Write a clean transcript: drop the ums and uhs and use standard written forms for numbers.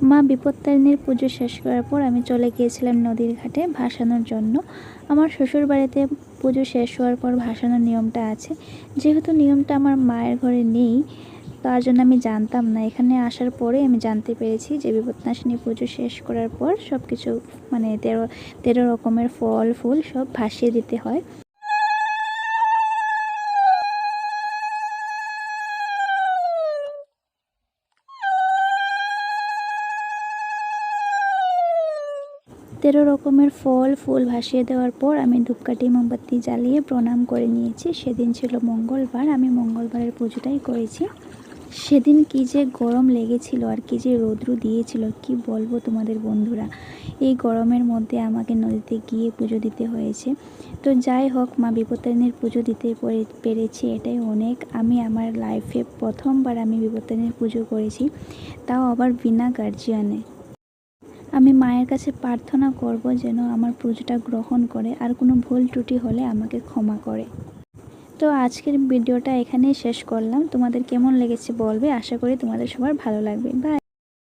মা বিপত্তারিণীর পুজো শেষ করার পর আমি চলে গিয়েছিলাম নদীর ঘাটে ভাসানোর জন্য। আমার শ্বশুর বাড়িতে পুজো শেষ হওয়ার পর ভাসানোর নিয়মটা আছে। যেহেতু নিয়মটা আমার মায়ের ঘরে নেই, তার জন্য আমি জানতাম না। এখানে আসার পরে আমি জানতে পেরেছি যে বিপত্তারিণী পুজো শেষ করার পর সব কিছু মানে তেরো রকমের ফল ফুল সব ভাসিয়ে দিতে হয়। তেরো রকমের ফল ফুল ভাসিয়ে দেওয়ার পর আমি ধূপকাঠি মোমবাতি জ্বালিয়ে প্রণাম করে নিয়েছি। সেদিন ছিল মঙ্গলবার, আমি মঙ্গলবারের পুজোটাই করেছি। সেদিন কি যে গরম লেগেছিল আর কি যে রৌদ্র দিয়েছিল, কি বলবো তোমাদের বন্ধুরা। এই গরমের মধ্যে আমাকে নদীতে গিয়ে পুজো দিতে হয়েছে। তো যাই হোক, মা বিপত্তারিণীর পুজো দিতে পেরেছি, এটাই অনেক। আমি আমার লাইফে প্রথমবার আমি বিপত্তারিণীর পুজো করেছি, তাও আবার বিনা গার্জিয়ানে। আমি মায়ের কাছে প্রার্থনা করব যেন আমার পুজোটা গ্রহণ করে, আর কোনো ভুল ত্রুটি হলে আমাকে ক্ষমা করে। তো আজকের ভিডিওটা এখানেই শেষ করলাম। তোমাদের কেমন লেগেছে বলবে, আশা করি তোমাদের সবার ভালো লাগবে। বাই।